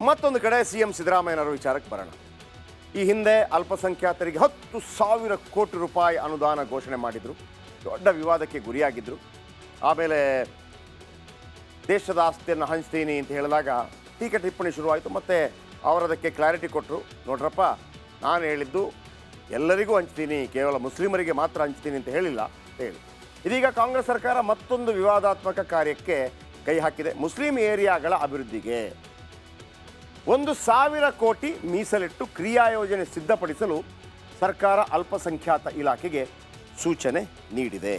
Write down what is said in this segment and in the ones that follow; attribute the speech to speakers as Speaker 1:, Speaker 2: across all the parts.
Speaker 1: ಮತ್ತೊಂದು ಕಡೆ CM ಸಿದ್ದರಾಮಯ್ಯನವರ ವಿಚಾರಕ್ಕೆ ಬರೋಣ. ಈ ಹಿಂದೆ ಅಲ್ಪಸಂಖ್ಯಾತರಿಗೆ 10,000 ಕೋಟಿ ರೂಪಾಯಿ ಅನುದಾನ ಘೋಷಣೆ ಮಾಡಿದರು. ದೊಡ್ಡ ವಿವಾದಕ್ಕೆ ಗುರಿಯಾಗಿದ್ದರು. ಆಮೇಲೆ ದೇಶದ ಆಸ್ತಿಯನ್ನು ಹಂಚ್ತೀನಿ ಅಂತ ಹೇಳಿದಾಗ ಟೀಕೆ ಟಿಪ್ಪಣಿ ಶುರುವಾಯಿತು. ಮತ್ತು ಅವರದಕ್ಕೆ ಕ್ಲಾರಿಟಿ ಕೊಟ್ಟರು, ನೋಡ್ರಪ್ಪ ನಾನು ಹೇಳಿದ್ದು ಎಲ್ಲರಿಗೂ ಹಂಚ್ತೀನಿ, ಕೇವಲ ಮುಸ್ಲಿಮರಿಗೆ ಮಾತ್ರ ಹಂಚ್ತೀನಿ ಅಂತ ಹೇಳಿಲ್ಲ ಅಂತ ಹೇಳಿ. ಇದೀಗ ಕಾಂಗ್ರೆಸ್ ಸರ್ಕಾರ ಮತ್ತೊಂದು ವಿವಾದಾತ್ಮಕ ಕಾರ್ಯಕ್ಕೆ ಕೈ ಹಾಕಿದೆ. ಮುಸ್ಲಿಂ ಏರಿಯಾಗಳ ಅಭಿವೃದ್ಧಿಗೆ 1,000 ಕೋಟಿ ಮೀಸಲಿಟ್ಟು ಕ್ರಿಯಾಯೋಜನೆ ಸಿದ್ಧಪಡಿಸಲು ಸರ್ಕಾರ ಅಲ್ಪಸಂಖ್ಯಾತ ಇಲಾಖೆಗೆ ಸೂಚನೆ ನೀಡಿದೆ.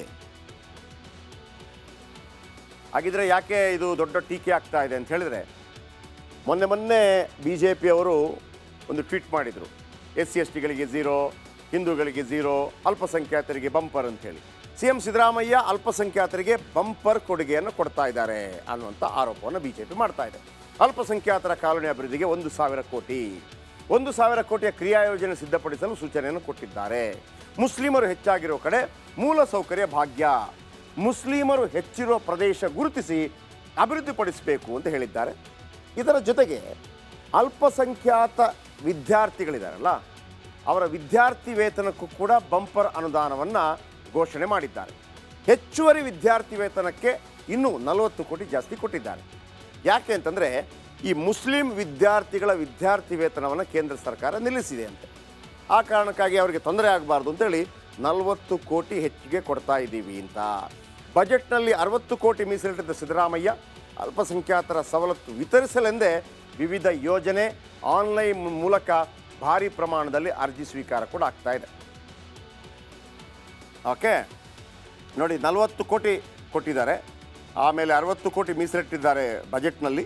Speaker 1: ಹಾಗಿದ್ರೆ ಯಾಕೆ ಇದು ದೊಡ್ಡ ಟೀಕೆ ಆಗ್ತಾ ಇದೆ ಅಂತ ಹೇಳಿದರೆ, ಮೊನ್ನೆ BJP ಅವರು ಒಂದು ಟ್ವೀಟ್ ಮಾಡಿದರು, SC/STಗಳಿಗೆ 0, ಹಿಂದೂಗಳಿಗೆ 0, ಅಲ್ಪಸಂಖ್ಯಾತರಿಗೆ ಬಂಪರ್ ಅಂಥೇಳಿ. CM ಸಿದ್ದರಾಮಯ್ಯ ಅಲ್ಪಸಂಖ್ಯಾತರಿಗೆ ಬಂಪರ್ ಕೊಡುಗೆಯನ್ನು ಕೊಡ್ತಾ ಇದ್ದಾರೆ ಅನ್ನುವಂಥ ಆರೋಪವನ್ನು BJP ಮಾಡ್ತಾ ಇದೆ. ಅಲ್ಪಸಂಖ್ಯಾತರ ಕಾಲೋನಿ ಅಭಿವೃದ್ಧಿಗೆ 1,000 ಕೋಟಿ 1,000 ಕೋಟಿಯ ಕ್ರಿಯಾಯೋಜನೆ ಸಿದ್ಧಪಡಿಸಲು ಸೂಚನೆಯನ್ನು ಕೊಟ್ಟಿದ್ದಾರೆ. ಮುಸ್ಲಿಮರು ಹೆಚ್ಚಾಗಿರೋ ಕಡೆ ಮೂಲಸೌಕರ್ಯ ಭಾಗ್ಯ, ಮುಸ್ಲಿಮರು ಹೆಚ್ಚಿರೋ ಪ್ರದೇಶ ಗುರುತಿಸಿ ಅಭಿವೃದ್ಧಿಪಡಿಸಬೇಕು ಅಂತ ಹೇಳಿದ್ದಾರೆ. ಇದರ ಜೊತೆಗೆ ಅಲ್ಪಸಂಖ್ಯಾತ ವಿದ್ಯಾರ್ಥಿಗಳಿದ್ದಾರಲ್ಲ, ಅವರ ವಿದ್ಯಾರ್ಥಿ ವೇತನಕ್ಕೂ ಕೂಡ ಬಂಪರ್ ಅನುದಾನವನ್ನು ಘೋಷಣೆ ಮಾಡಿದ್ದಾರೆ. ಹೆಚ್ಚುವರಿ ವಿದ್ಯಾರ್ಥಿ ವೇತನಕ್ಕೆ ಇನ್ನೂ 40 ಕೋಟಿ ಜಾಸ್ತಿ ಕೊಟ್ಟಿದ್ದಾರೆ. ಯಾಕೆ ಅಂತಂದರೆ, ಈ ಮುಸ್ಲಿಂ ವಿದ್ಯಾರ್ಥಿಗಳ ವಿದ್ಯಾರ್ಥಿ ವೇತನವನ್ನು ಕೇಂದ್ರ ಸರ್ಕಾರ ನಿಲ್ಲಿಸಿದೆ ಅಂತೆ. ಆ ಕಾರಣಕ್ಕಾಗಿ ಅವರಿಗೆ ತೊಂದರೆ ಆಗಬಾರ್ದು ಅಂತೇಳಿ 40 ಕೋಟಿ ಹೆಚ್ಚಿಗೆ ಕೊಡ್ತಾ ಇದ್ದೀವಿ ಅಂತ. ಬಜೆಟ್ನಲ್ಲಿ 60 ಕೋಟಿ ಮೀಸಲಿಟ್ಟಿದ್ದ ಸಿದ್ದರಾಮಯ್ಯ ಅಲ್ಪಸಂಖ್ಯಾತರ ಸವಲತ್ತು ವಿತರಿಸಲೆಂದೇ ವಿವಿಧ ಯೋಜನೆ, ಆನ್ಲೈನ್ ಮೂಲಕ ಭಾರಿ ಪ್ರಮಾಣದಲ್ಲಿ ಅರ್ಜಿ ಸ್ವೀಕಾರ ಕೂಡ ಆಗ್ತಾ ಇದೆ. ಓಕೆ ನೋಡಿ, 40 ಕೋಟಿ ಕೊಟ್ಟಿದ್ದಾರೆ, ಆಮೇಲೆ 60 ಕೋಟಿ ಮೀಸಲಿಟ್ಟಿದ್ದಾರೆ ಬಜೆಟ್ನಲ್ಲಿ,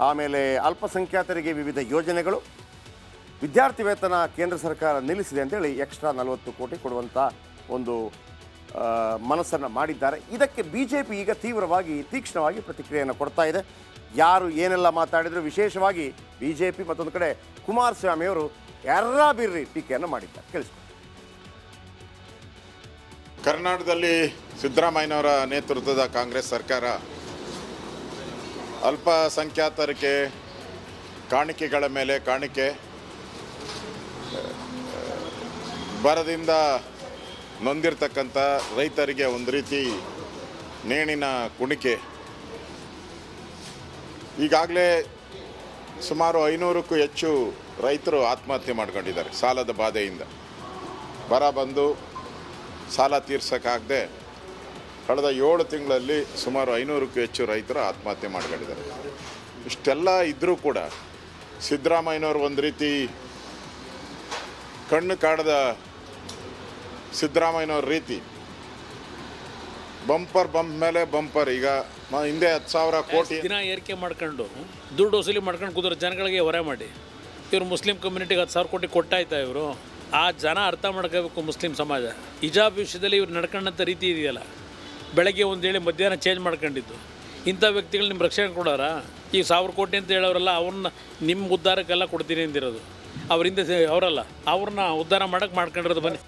Speaker 1: ಆಮೇಲೆ ಅಲ್ಪಸಂಖ್ಯಾತರಿಗೆ ವಿವಿಧ ಯೋಜನೆಗಳು, ವಿದ್ಯಾರ್ಥಿ ವೇತನ ಕೇಂದ್ರ ಸರ್ಕಾರ ನಿಲ್ಲಿಸಿದೆ ಅಂತೇಳಿ ಎಕ್ಸ್ಟ್ರಾ 40 ಕೋಟಿ ಕೊಡುವಂಥ ಒಂದು ಮನಸ್ಸನ್ನು ಮಾಡಿದ್ದಾರೆ. ಇದಕ್ಕೆ BJP ಈಗ ತೀಕ್ಷ್ಣವಾಗಿ ಪ್ರತಿಕ್ರಿಯೆಯನ್ನು ಕೊಡ್ತಾ ಇದೆ. ಯಾರು ಏನೆಲ್ಲ ಮಾತಾಡಿದ್ರು, ವಿಶೇಷವಾಗಿ BJP ಮತ್ತೊಂದು ಕಡೆ ಕುಮಾರಸ್ವಾಮಿಯವರು ಎರ್ರಾಬಿರ್ರಿ ಟೀಕೆಯನ್ನು ಮಾಡಿದ್ದಾರೆ. ಕೇಳಿಸ್ಕೊಂಡು,
Speaker 2: ಕರ್ನಾಟಕದಲ್ಲಿ ಸಿದ್ದರಾಮಯ್ಯನವರ ನೇತೃತ್ವದ ಕಾಂಗ್ರೆಸ್ ಸರ್ಕಾರ ಅಲ್ಪಸಂಖ್ಯಾತರಿಗೆ ಕಾಣಿಕೆಗಳ ಮೇಲೆ ಕಾಣಿಕೆ, ಬರದಿಂದ ನೊಂದಿರ್ತಕ್ಕಂಥ ರೈತರಿಗೆ ಒಂದು ರೀತಿ ನೇಣಿನ ಕುಣಿಕೆ. ಈಗಾಗಲೇ ಸುಮಾರು 500ಕ್ಕೂ ಹೆಚ್ಚು ರೈತರು ಆತ್ಮಹತ್ಯೆ ಮಾಡ್ಕೊಂಡಿದ್ದಾರೆ ಸಾಲದ ಬಾಧೆಯಿಂದ. ಬರ ಬಂದು ಸಾಲ ತೀರ್ಸೋಕ್ಕಾಗದೆ ಕಳೆದ 7 ತಿಂಗಳಲ್ಲಿ ಸುಮಾರು 500ಕ್ಕೂ ಹೆಚ್ಚು ರೈತರು ಆತ್ಮಹತ್ಯೆ ಮಾಡ್ಕೊಂಡಿದ್ದಾರೆ. ಇಷ್ಟೆಲ್ಲ ಇದ್ದರೂ ಕೂಡ ಸಿದ್ದರಾಮಯ್ಯನವರು ಒಂದು ರೀತಿ ಕಣ್ಣು ಕಾಣದ ಸಿದ್ದರಾಮಯ್ಯನವ್ರ ರೀತಿ ಬಂಪರ್ ಮೇಲೆ ಬಂಪರ್. ಈಗ ಹಿಂದೆ 10,000 ಕೋಟಿ
Speaker 3: ದಿನ ಏರಿಕೆ ಮಾಡ್ಕೊಂಡು ದುಡ್ಡು ವಸೂಲಿ ಮಾಡ್ಕೊಂಡು ಕೂದರ ಜನಗಳಿಗೆ ಹೊರೆ ಮಾಡಿ ಇವರು ಮುಸ್ಲಿಂ ಕಮ್ಯುನಿಟಿಗೆ 10,000 ಕೋಟಿ ಕೊಟ್ಟಾಯ್ತಾ ಇವರು? ಆ ಜನ ಅರ್ಥ ಮಾಡ್ಕೋಬೇಕು. ಮುಸ್ಲಿಂ ಸಮಾಜ ಹಿಜಾಬ್ ವಿಷಯದಲ್ಲಿ ಇವ್ರು ನಡ್ಕೊಂಡಂಥ ರೀತಿ ಇದೆಯಲ್ಲ, ಬೆಳಗ್ಗೆ ಒಂದು ಹೇಳಿ ಮಧ್ಯಾಹ್ನ ಚೇಂಜ್ ಮಾಡ್ಕೊಂಡಿದ್ದು. ಇಂಥ ವ್ಯಕ್ತಿಗಳು ನಿಮ್ಮ ರಕ್ಷಣೆ ಕೊಡೋರ? ಈಗ 1,000 ಕೋಟಿ ಅಂತ ಹೇಳೋರಲ್ಲ, ಅವ್ರನ್ನ ನಿಮ್ಮ ಉದ್ಧಾರಕ್ಕೆಲ್ಲ ಕೊಡ್ತೀನಿ ಅಂದಿರೋದು ಅವರಿಂದ ಅವರಲ್ಲ, ಅವ್ರನ್ನ ಉದ್ಧಾರ ಮಾಡೋಕ್ಕೆ ಮಾಡ್ಕೊಂಡಿರೋದು. ಬನ್ನಿ.